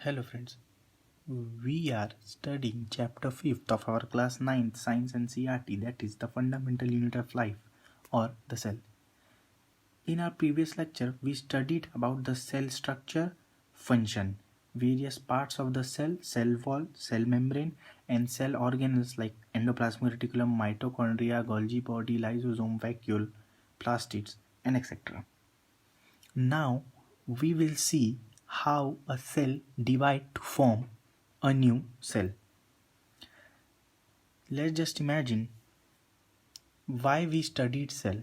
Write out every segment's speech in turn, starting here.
Hello friends, we are studying chapter 5th of our class 9th Science and CRT, that is the fundamental unit of life or the cell. In our previous lecture, we studied about the cell structure, function, various parts of the cell wall, cell membrane and cell organelles like endoplasmic reticulum, mitochondria, Golgi body, lysosome, vacuole, plastids and etc. Now we will see how a cell divides to form a new cell. Let's just imagine why we studied cell.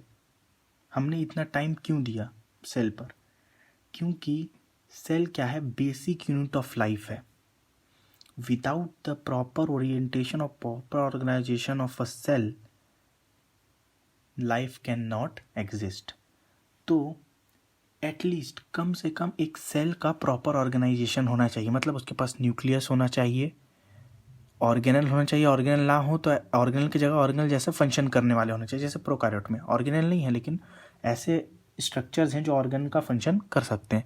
हमने इतना time क्यों दिया cell पर? क्योंकि cell क्या है? Basic unit of life है. Without the proper orientation और proper organization of a cell, life can not exist. तो एटलीस्ट कम से कम एक सेल का प्रॉपर ऑर्गेनाइजेशन होना चाहिए. मतलब उसके पास न्यूक्लियस होना चाहिए, ऑर्गेनल होना चाहिए. ऑर्गेनल ना हो तो ऑर्गेनल की जगह ऑर्गेनल जैसे फंक्शन करने वाले होने चाहिए. जैसे प्रोकार्योट में ऑर्गेनल नहीं है लेकिन ऐसे स्ट्रक्चर्स हैं जो ऑर्गेन का फंक्शन कर सकते हैं.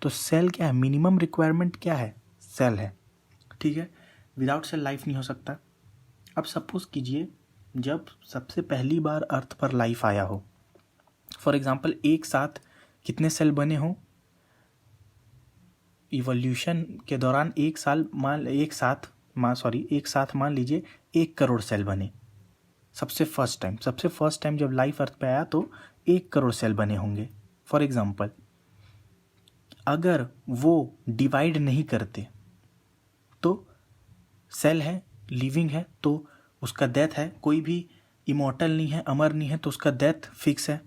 तो सेल क्या है? मिनिमम रिक्वायरमेंट क्या है? सेल है. ठीक है. विदाउट सेल लाइफ नहीं हो सकता. अब सपोज कीजिए जब सबसे पहली बार अर्थ पर लाइफ आया हो, फॉर एग्जाम्पल एक साथ कितने सेल बने हों इवोल्यूशन के दौरान? एक साथ मान लीजिए 1 करोड़ सेल बने. सबसे फर्स्ट टाइम जब लाइफ अर्थ पे आया तो 1 करोड़ सेल बने होंगे. फॉर एग्जाम्पल अगर वो डिवाइड नहीं करते तो सेल है, लिविंग है तो उसका डेथ है. कोई भी इमॉर्टल नहीं है, अमर नहीं है तो उसका डेथ फिक्स है.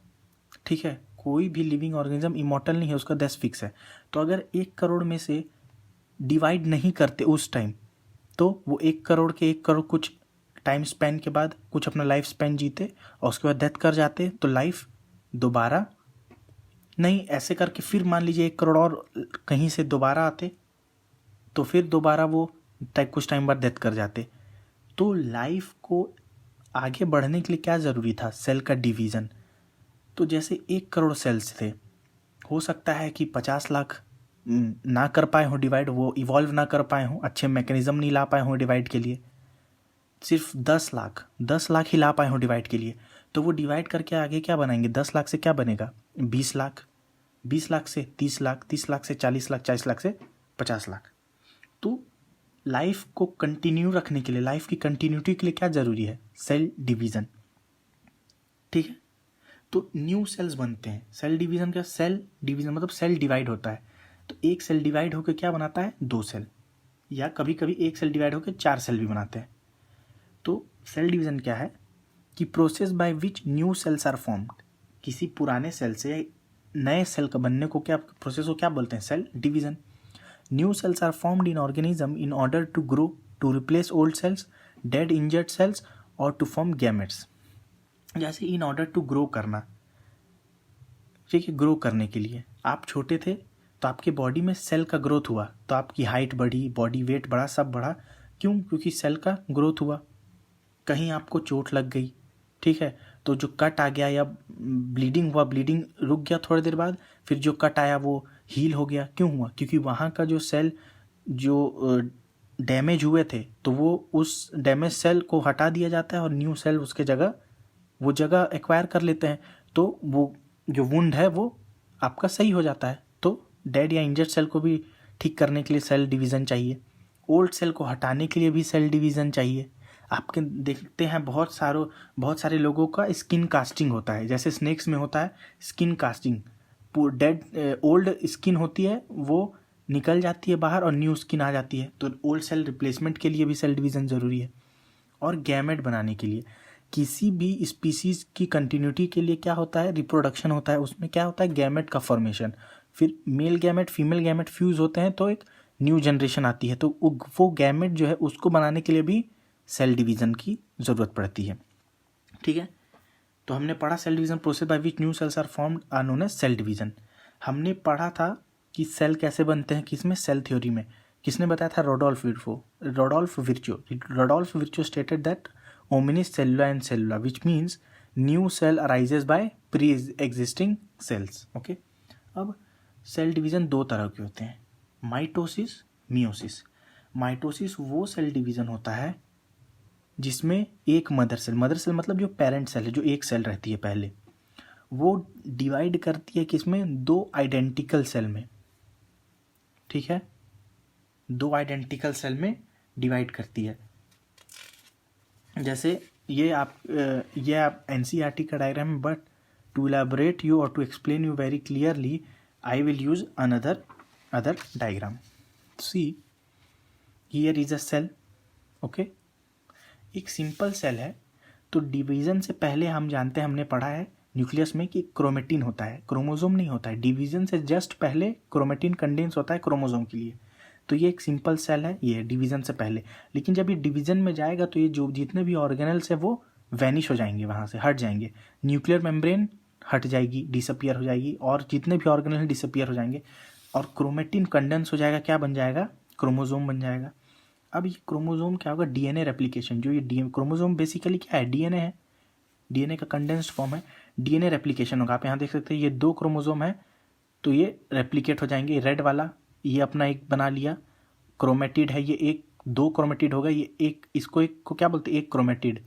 ठीक है. कोई भी लिविंग ऑर्गेनिज्म इमॉर्टल नहीं है, उसका डेथ फिक्स है. तो अगर 1 करोड़ में से डिवाइड नहीं करते उस टाइम, तो वो 1 करोड़ के 1 करोड़ कुछ टाइम स्पेन के बाद कुछ अपना लाइफ स्पेन जीते और उसके बाद डेथ कर जाते. तो लाइफ दोबारा नहीं, ऐसे करके फिर मान लीजिए 1 करोड़ और कहीं से दोबारा आते तो फिर दोबारा वो कुछ टाइम बाद डेथ कर जाते. तो लाइफ को आगे बढ़ने के लिए क्या ज़रूरी था? सेल का डिवीज़न. तो जैसे 1 करोड़ सेल्स थे, हो सकता है कि 50 लाख ना कर पाए हों डिवाइड, वो इवॉल्व ना कर पाए हों, अच्छे मैकेनिज्म नहीं ला पाए हों डिवाइड के लिए. सिर्फ 10 लाख ही ला पाए हों डिवाइड के लिए. तो वो डिवाइड करके आगे क्या बनाएंगे? 10 लाख से क्या बनेगा? 20 लाख, 20 लाख से 30 लाख, 30 लाख से 40 लाख, 40 लाख से 50 लाख. तो लाइफ को कंटिन्यू रखने के लिए, लाइफ की कंटिन्यूटी के लिए क्या ज़रूरी है? Cell division. ठीक है. तो न्यू सेल्स बनते हैं. सेल डिवीज़न क्या? सेल डिवीज़न मतलब सेल डिवाइड होता है. तो एक सेल डिवाइड होकर क्या बनाता है? 2 सेल, या कभी कभी एक सेल डिवाइड होकर 4 सेल भी बनाते हैं. तो सेल डिवीज़न क्या है? कि process by which new cells are formed. किसी पुराने सेल से नए सेल का बनने को क्या प्रोसेस को क्या बोलते हैं? Cell division. New cells are formed in organism in order to grow, to replace old cells, dead injured cells और टू फॉर्म गैमेट्स. जैसे इन ऑर्डर टू ग्रो करना, ठीक है. ग्रो करने के लिए आप छोटे थे तो आपके बॉडी में सेल का ग्रोथ हुआ, तो आपकी हाइट बढ़ी, बॉडी वेट बढ़ा, सब बढ़ा. क्यों? क्योंकि सेल का ग्रोथ हुआ. कहीं आपको चोट लग गई, ठीक है, तो जो कट आ गया या ब्लीडिंग हुआ, ब्लीडिंग रुक गया थोड़ी देर बाद, फिर जो कट आया वो हील हो गया. क्यों हुआ? क्योंकि वहाँ का जो सेल जो डैमेज हुए थे तो वो उस डैमेज सेल को हटा दिया जाता है और न्यू सेल उसके जगह वो जगह एक्वायर कर लेते हैं. तो वो जो वुंड है वो आपका सही हो जाता है. तो डेड या इंजर्ड सेल को भी ठीक करने के लिए सेल डिवीज़न चाहिए. ओल्ड सेल को हटाने के लिए भी सेल डिवीज़न चाहिए. आपके देखते हैं बहुत सारे लोगों का स्किन कास्टिंग होता है. जैसे स्नेक्स में होता है skin casting. Dead old skin होती है वो निकल जाती है बाहर और न्यू स्किन आ जाती है. तो ओल्ड सेल रिप्लेसमेंट के लिए भी सेल डिवीज़न ज़रूरी है. और गैमेट बनाने के लिए, किसी भी स्पीसीज़ की कंटिन्यूटी के लिए क्या होता है? रिप्रोडक्शन होता है. उसमें क्या होता है? गैमेट का फॉर्मेशन. फिर male gamete female gamete fuse होते हैं तो एक न्यू जनरेशन आती है. तो वो गैमेट जो है उसको बनाने के लिए भी सेल डिवीज़न की ज़रूरत पड़ती है. ठीक है. तो हमने पढ़ा cell division, process by which new cells are formed are known as cell division. हमने पढ़ा था कि सेल कैसे बनते हैं, किसमें? सेल थ्योरी में. किसने बताया था? Rudolf Virchow stated that omnis cellula and cellula, which means new cell arises by pre-existing cells. Okay. अब सेल डिवीज़न 2 तरह के होते हैं, माइटोसिस मियोसिस। माइटोसिस वो सेल डिवीज़न होता है जिसमें एक मदर सेल मतलब जो पेरेंट सेल है, जो एक सेल रहती है पहले, वो डिवाइड करती है किसमें, दो आइडेंटिकल सेल में। ठीक है, दो आइडेंटिकल सेल में डिवाइड करती है। जैसे ये आप NCERT का डायग्राम है, बट टू इलैबोरेट यू और to explain you very clearly I will use other diagram. See here is a cell, okay, एक सिंपल सेल है। तो डिवीज़न से पहले हम जानते हैं, हमने पढ़ा है न्यूक्लियस में कि क्रोमेटिन होता है, क्रोमोसोम नहीं होता है। डिवीज़न से जस्ट पहले क्रोमेटिन कंडेंस होता है क्रोमोसोम के लिए। तो ये एक सिंपल सेल है, ये डिवीज़न से पहले। लेकिन जब ये डिवीज़न में जाएगा तो ये जो जितने भी ऑर्गेनल्स है वो वैनिश हो जाएंगे, वहाँ से हट जाएंगे। न्यूक्लियर मेम्ब्रेन हट जाएगी, डिसअपियर हो जाएगी, और जितने भी ऑर्गेनल हैं डिसअपियर हो जाएंगे, और क्रोमेटिन कंडेंस हो जाएगा। क्या बन जाएगा, क्रोमोसोम बन जाएगा। अब ये क्रोमोसोम क्या होगा, डीएनए रेप्लिकेशन। जो ये क्रोमोसोम बेसिकली क्या है, डीएनए है, डीएनए का कंडेंस्ड फॉर्म है। डीएनए रेप्लिकेशन होगा। आप यहाँ देख सकते हैं ये दो क्रोमोसोम है, तो ये रेप्लिकेट हो जाएंगे। रेड वाला ये अपना एक बना लिया, क्रोमेटिड है ये, एक दो क्रोमेटिड होगा ये एक, इसको एक को क्या बोलते हैं, एक क्रोमेटिड।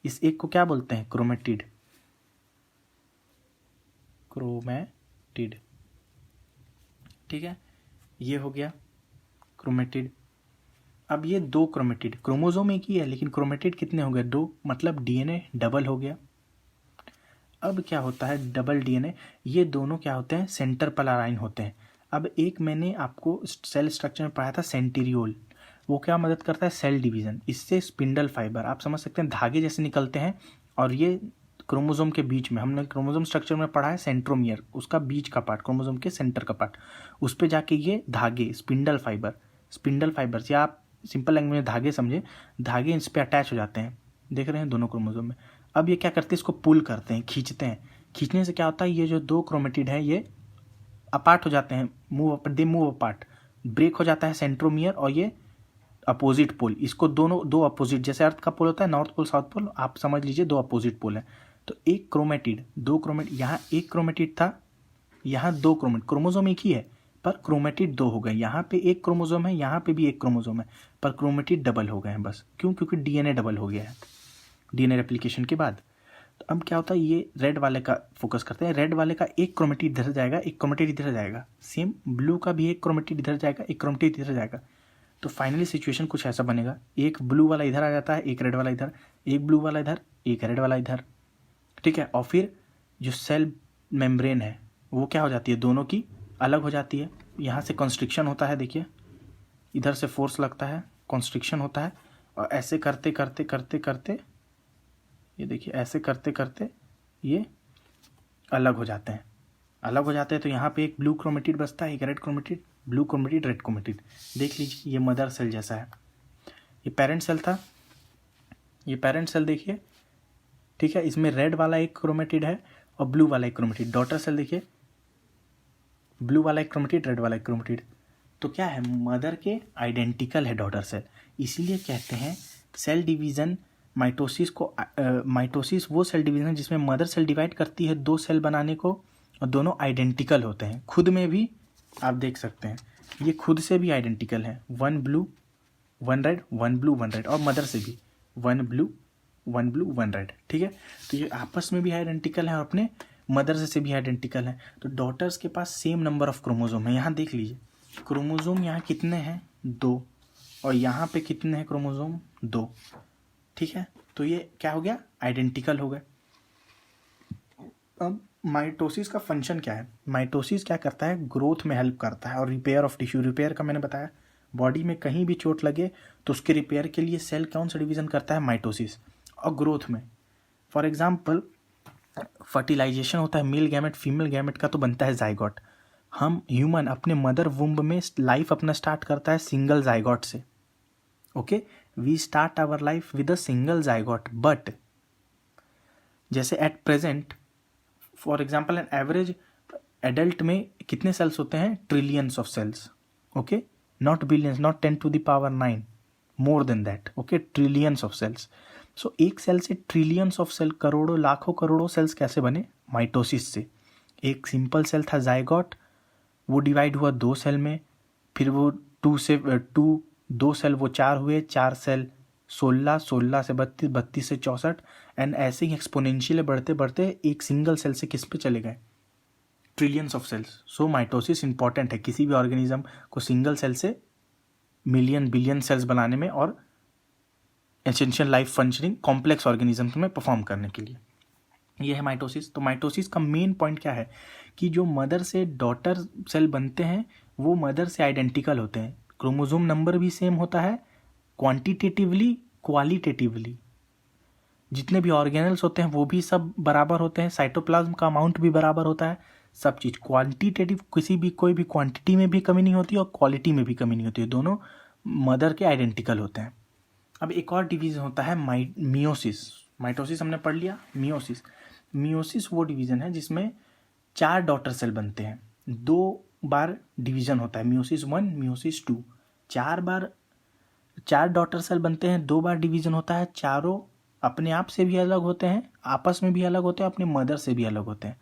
इस एक को क्या बोलते हैं, क्रोमेटिड, क्रोमेटिड। ठीक है, ये हो गया क्रोमेटिड। अब ये दो क्रोमेटिड, क्रोमोसोम एक ही है लेकिन क्रोमेटिड कितने हो गए, दो, मतलब डीएनए डबल हो गया। अब क्या होता है, डबल डीएनए, ये दोनों क्या होते हैं, सेंटर पोलराइन होते हैं। अब एक मैंने आपको सेल स्ट्रक्चर में पढ़ाया था सेंटीरियोल, वो क्या मदद करता है, सेल डिवीज़न। इससे स्पिंडल फाइबर, आप समझ सकते हैं धागे जैसे निकलते हैं, और ये क्रोमोसोम के बीच में, हमने क्रोमोसोम स्ट्रक्चर में पढ़ा है सेंट्रोमियर, उसका बीच का पार्ट, क्रोमोसोम के सेंटर का पार्ट, उस पर जाके ये धागे, स्पिंडल फाइबर्स, या आप सिंपल लैंग्वेज में धागे समझे, धागे इस पर अटैच हो जाते हैं, देख रहे हैं दोनों क्रोमोसोम में। अब ये क्या करते हैं, इसको पुल करते हैं, खींचते हैं। खींचने से क्या होता है, ये जो दो क्रोमेटिड है ये अपार्ट हो जाते हैं, दे मूव अपार्ट, ब्रेक हो जाता है सेंट्रोमियर, और ये अपोजिट पोल, इसको दोनों दो अपोजिट, जैसे अर्थ का पोल होता है नॉर्थ पोल साउथ पोल, आप समझ लीजिए दो अपोजिट पोल है। तो एक क्रोमेटिड, दो क्रोमेटिड, यहाँ एक क्रोमेटिड था, यहाँ दो क्रोमोसोम एक ही है पर क्रोमेटिड दो हो गए। यहाँ पे एक क्रोमोसोम है, यहाँ पे भी एक क्रोमोसोम है, पर क्रोमेटिड डबल हो गए हैं बस। क्यों, क्योंकि डीएनए डबल हो गया है डीएनए रेप्लिकेशन के बाद। तो अब क्या होता है, ये रेड वाले का फोकस करते हैं। रेड वाले का एक क्रोमेटिड इधर जाएगा, एक क्रोमेटिड इधर जाएगा। सेम ब्लू का भी एक क्रोमेटिड इधर जाएगा, एक क्रोमेटिड इधर जाएगा। तो फाइनली सिचुएशन कुछ ऐसा बनेगा, एक ब्लू वाला इधर आ जाता है, एक रेड वाला इधर, एक ब्लू वाला इधर, एक रेड वाला इधर। ठीक है, और फिर जो सेल मेम्ब्रेन है वो क्या हो जाती है, दोनों की अलग हो जाती है। यहाँ से कॉन्स्ट्रिक्शन होता है, देखिए इधर से फोर्स लगता है, कॉन्स्ट्रिक्शन होता है, और ऐसे करते करते करते करते ये देखिए, ऐसे करते करते ये अलग हो जाते हैं। अलग हो जाते हैं तो यहाँ पे एक ब्लू क्रोमेटिड बचता है, एक red chromatid, blue chromatid, red chromatid. देख लीजिए ये मदर सेल जैसा है, ये पेरेंट सेल था, ये पेरेंट सेल देखिए। ठीक है, इसमें रेड वाला एक क्रोमेटिड है और ब्लू वाला एक क्रोमेटिड। डॉटर सेल देखिए, ब्लू वाला एक क्रोमेटिड, रेड वाला एक क्रोमेटिड। तो क्या है, मदर के आइडेंटिकल है डॉटर सेल। इसीलिए कहते हैं सेल डिवीज़न, माइटोसिस वो सेल डिवीज़न जिसमें मदर सेल डिवाइड करती है दो सेल बनाने को, और दोनों आइडेंटिकल होते हैं। खुद में भी आप देख सकते हैं ये खुद से भी आइडेंटिकल है, one blue one red, one blue one red, और मदर से भी वन ब्लू वन रेड। ठीक है, तो ये आपस में भी आइडेंटिकल है और अपने मदर से भी आइडेंटिकल है। तो डॉटर्स के पास सेम नंबर ऑफ क्रोमोसोम है। यहाँ देख लीजिए क्रोमोसोम यहाँ कितने हैं, दो, और यहाँ पे कितने हैं क्रोमोसोम, दो। ठीक है, तो ये क्या हो गया, आइडेंटिकल हो गए। अब माइटोसिस का फंक्शन क्या है, माइटोसिस क्या करता है, ग्रोथ में हेल्प करता है और रिपेयर ऑफ टिश्यू। रिपेयर का मैंने बताया, बॉडी में कहीं भी चोट लगे तो उसके रिपेयर के लिए सेल कौन सा डिवीज़न करता है, माइटोसिस। और ग्रोथ में फॉर एग्जांपल फर्टिलाइजेशन होता है मेल गैमेट फीमेल गैमेट का, तो बनता है जाइगोट। हम ह्यूमन अपने मदर वुम्ब में लाइफ अपना स्टार्ट करता है सिंगल जाइगोट से। Okay, we start our life with a single zygote, but जैसे at present for example an average adult में कितने सेल्स होते हैं, trillions of cells. Okay, not billions, not 10⁹9, more than that. Okay, trillions of cells. So एक cell से trillions of cell, करोड़ों लाखों करोड़ों सेल्स कैसे बने, माइटोसिस से। एक सिंपल सेल था जाइगोट, वो डिवाइड हुआ दो सेल में, फिर वो दो सेल वो 4 हुए, 4 सेल 16, 16 से 32, 32 से 64, एंड ऐसे ही एक्सपोनेंशियल बढ़ते बढ़ते एक सिंगल सेल से किस पे चले गए, trillions of cells. So mitosis important है किसी भी ऑर्गेनिज्म को सिंगल सेल से मिलियन बिलियन सेल्स बनाने में और essential life functioning complex organism में परफॉर्म करने के लिए। ये है माइटोसिस। तो माइटोसिस का मेन पॉइंट क्या है कि जो मदर से डॉटर सेल बनते हैं वो मदर से आइडेंटिकल होते हैं, क्रोमोसोम नंबर भी सेम होता है, क्वांटिटेटिवली क्वालिटेटिवली जितने भी ऑर्गेनल्स होते हैं वो भी सब बराबर होते हैं, साइटोप्लाज्म का अमाउंट भी बराबर होता है, सब चीज़ क्वांटिटेटिव, कोई भी क्वांटिटी में भी कमी नहीं होती और क्वालिटी में भी कमी नहीं होती है, दोनों मदर के आइडेंटिकल होते हैं। अब एक और डिवीज़न होता है मियोसिस। माइटोसिस हमने पढ़ लिया। मियोसिस वो डिवीज़न है जिसमें 4 डॉटर सेल बनते हैं, 2 बार डिवीज़न होता है, मियोसिस 1 मियोसिस 2, 4 डॉटर सेल बनते हैं, 2 बार डिवीज़न होता है, चारों अपने आप से भी अलग होते हैं, आपस में भी अलग होते हैं, अपने मदर से भी अलग होते हैं।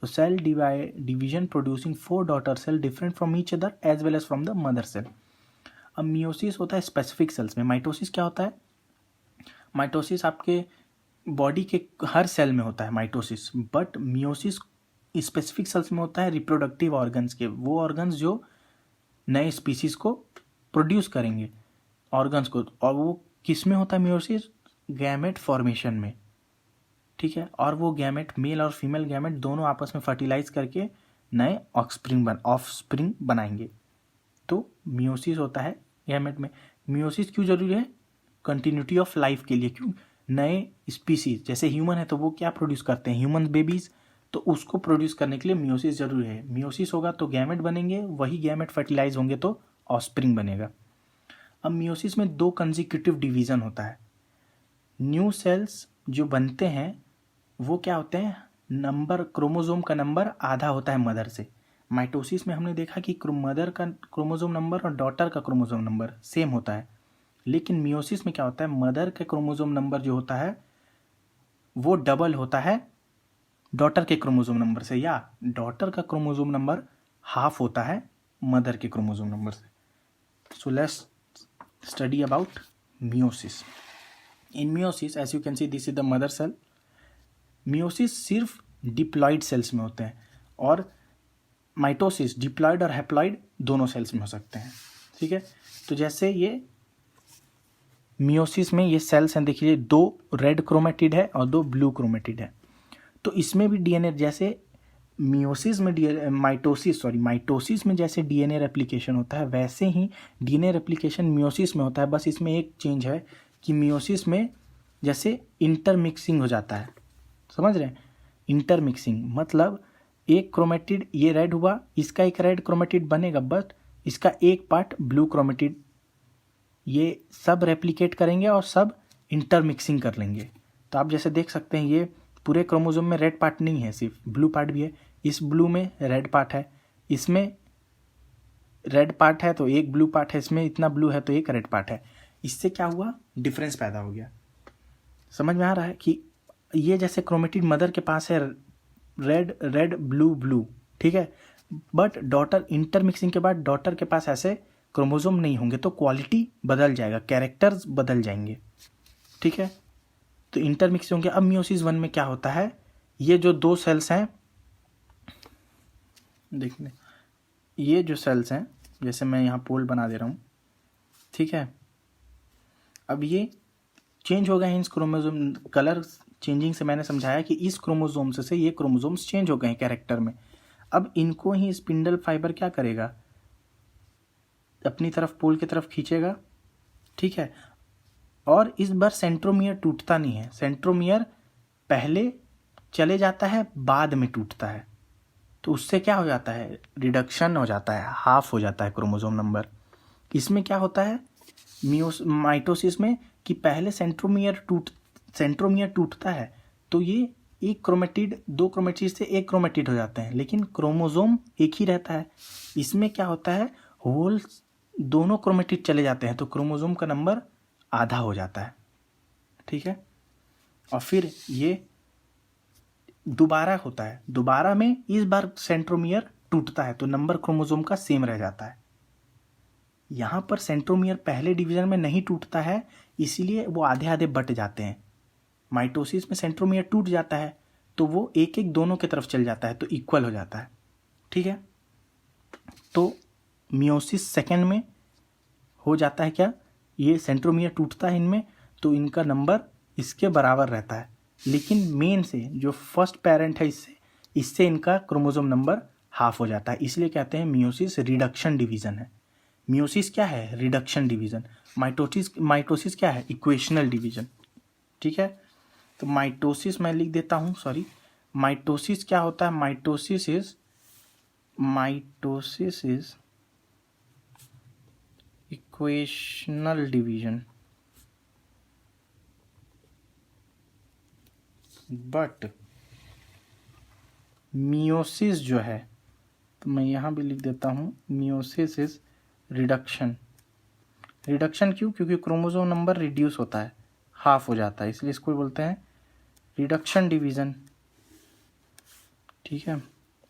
तो cell division producing 4 daughter cell different from each other as well as from the mother cell. अब मियोसिस होता है स्पेसिफिक सेल्स में। माइटोसिस क्या होता है? माइटोसिस आपके बॉडी के हर सेल में होता है mitosis, but meiosis specific sales में होता है रिप्रोडक्टिव ऑर्गन्स के, वो ऑर्गन्स जो नए स्पीसीज को प्रोड्यूस करेंगे ऑर्गन्स को, और वो किस में होता है मियोसिस? गैमेट फॉर्मेशन में, ठीक है। और वो गैमेट, मेल और फीमेल गैमेट दोनों आपस में फर्टिलाइज करके नए ऑफस्प्रिंग बनाएंगे। तो मियोसिस होता है गैमेट में। मियोसिस क्यों जरूरी है? कंटिन्यूटी ऑफ लाइफ के लिए। क्यों? नए स्पीसीज जैसे ह्यूमन है तो वो क्या प्रोड्यूस करते हैं? ह्यूमन बेबीज, तो उसको प्रोड्यूस करने के लिए मियोसिस जरूरी है। मियोसिस होगा तो गैमेट बनेंगे, वही गैमेट फर्टिलाइज होंगे तो ऑफस्प्रिंग बनेगा। अब मियोसिस में 2 कंसेक्यूटिव डिवीजन होता है। न्यू सेल्स जो बनते हैं वो क्या होते हैं? नंबर, क्रोमोसोम का नंबर आधा होता है मदर से। माइटोसिस में हमने देखा कि मदर का क्रोमोसोम नंबर और डॉटर का क्रोमोसोम नंबर सेम होता है, लेकिन मियोसिस में क्या होता है? मदर के क्रोमोसोम नंबर जो होता है वो डबल होता है डॉटर के क्रोमोसोम नंबर से, या डॉटर का क्रोमोसोम नंबर हाफ होता है मदर के क्रोमोसोम नंबर से। So let's study about meiosis. In meiosis as you can see this is the mother cell. Meiosis सिर्फ डिप्लॉइड सेल्स में होते हैं और माइटोसिस डिप्लॉइड और हैप्लॉइड दोनों सेल्स में हो सकते हैं, ठीक है। तो जैसे ये मियोसिस में ये सेल्स हैं, देखिए 2 रेड क्रोमेटिड है और 2 ब्लू क्रोमेटिड है। तो इसमें भी डीएनए, जैसे मियोसिस में माइटोसिस में जैसे डीएनए रेप्लिकेशन होता है वैसे ही डीएनए रेप्लिकेशन मियोसिस में होता है। बस इसमें एक चेंज है कि मियोसिस में जैसे इंटरमिक्सिंग हो जाता है, समझ रहे हैं? इंटरमिक्सिंग मतलब एक क्रोमेटिड ये रेड हुआ, इसका एक रेड क्रोमेटिड बनेगा, बट इसका एक पार्ट ब्लू क्रोमेटिड, ये सब रेप्लिकेट करेंगे और सब इंटरमिक्सिंग कर लेंगे। तो आप जैसे देख सकते हैं ये पूरे क्रोमोसोम में रेड पार्ट नहीं है, सिर्फ ब्लू पार्ट भी है। इस ब्लू में रेड पार्ट है, इसमें रेड पार्ट है तो एक ब्लू पार्ट है, इसमें इतना ब्लू है तो एक रेड पार्ट है। इससे क्या हुआ? डिफरेंस पैदा हो गया। समझ में आ रहा है कि ये जैसे क्रोमेटिड मदर के पास है रेड रेड ब्लू ब्लू, ठीक है, बट डॉटर इंटरमिक्सिंग के बाद डॉटर के पास ऐसे क्रोमोसोम नहीं होंगे तो क्वालिटी बदल जाएगा, कैरेक्टर्स बदल जाएंगे, ठीक है। तो इंटरमिक्स होंगे। अब मियोसिस 1 में क्या होता है? ये जो 2 सेल्स हैं, देखने ये जो सेल्स हैं, जैसे मैं यहाँ पोल बना दे रहा हूँ, ठीक है। अब ये चेंज हो गए हैं इस क्रोमोसोम, कलर चेंजिंग से मैंने समझाया कि इस क्रोमोसोम से ये क्रोमोसोम्स चेंज हो गए हैं कैरेक्टर में। अब इनको ही स्पिंडल फाइबर क्या करेगा? अपनी तरफ, पोल की तरफ खींचेगा, ठीक है। और इस बार सेंट्रोमियर टूटता नहीं है, सेंट्रोमियर पहले चले जाता है बाद में टूटता है। तो उससे क्या हो जाता है? रिडक्शन हो जाता है, हाफ हो जाता है क्रोमोसोम नंबर। इसमें क्या होता है माइटोसिस में कि पहले सेंट्रोमियर टूटता है तो ये एक क्रोमेटिड 2 क्रोमेटिड से एक क्रोमेटिड हो जाते हैं, लेकिन क्रोमोसोम एक ही रहता है। इसमें क्या होता है? होल दोनों क्रोमेटिड चले जाते हैं तो क्रोमोसोम का नंबर आधा हो जाता है, ठीक है। और फिर ये दोबारा होता है, दोबारा में इस बार सेंट्रोमियर टूटता है तो नंबर क्रोमोसोम का सेम रह जाता है, यहाँ पर सेंट्रोमियर पहले डिवीजन में नहीं टूटता है, इसीलिए वो आधे आधे बट जाते हैं। माइटोसिस में सेंट्रोमियर टूट जाता है तो वो एक एक दोनों की तरफ चल जाता है, तो इक्वल हो जाता है। ठीक है, तो मियोसिस सेकेंड में हो जाता है क्या, ये सेंट्रोमियर टूटता है इनमें तो इनका नंबर इसके बराबर रहता है, लेकिन मेन से जो फर्स्ट पेरेंट है इससे इनका क्रोमोसोम नंबर हाफ हो जाता है, इसलिए कहते हैं मियोसिस रिडक्शन डिवीजन है। मियोसिस क्या है, रिडक्शन डिवीजन। माइटोसिस क्या है, इक्वेशनल डिवीजन। ठीक है, तो माइटोसिस मैं लिख देता हूँ, सॉरी, माइटोसिस क्या होता है, mitosis is equational division, but meiosis जो है, तो मैं यहाँ भी लिख देता हूँ, मियोसिस इज रिडक्शन। रिडक्शन क्यों, क्योंकि क्रोमोसोम नंबर रिड्यूस होता है, हाफ हो जाता है, इसलिए इसको बोलते हैं रिडक्शन डिवीजन। ठीक है,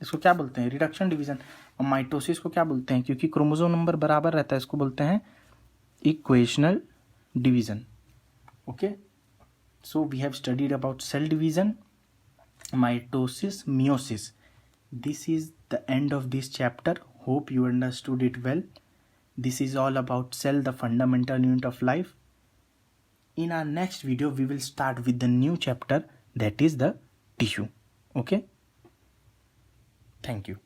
इसको क्या बोलते हैं, रिडक्शन डिवीजन। और माइटोसिस को क्या बोलते हैं, क्योंकि क्रोमोसोम नंबर बराबर रहता है, इसको बोलते हैं equational division. Okay, so we have studied about cell division, mitosis, meiosis. This is the end of this chapter. Hope you understood it well. This is all about cell, the fundamental unit of life. In our next video we will start with the new chapter, that is the tissue. Okay, thank you.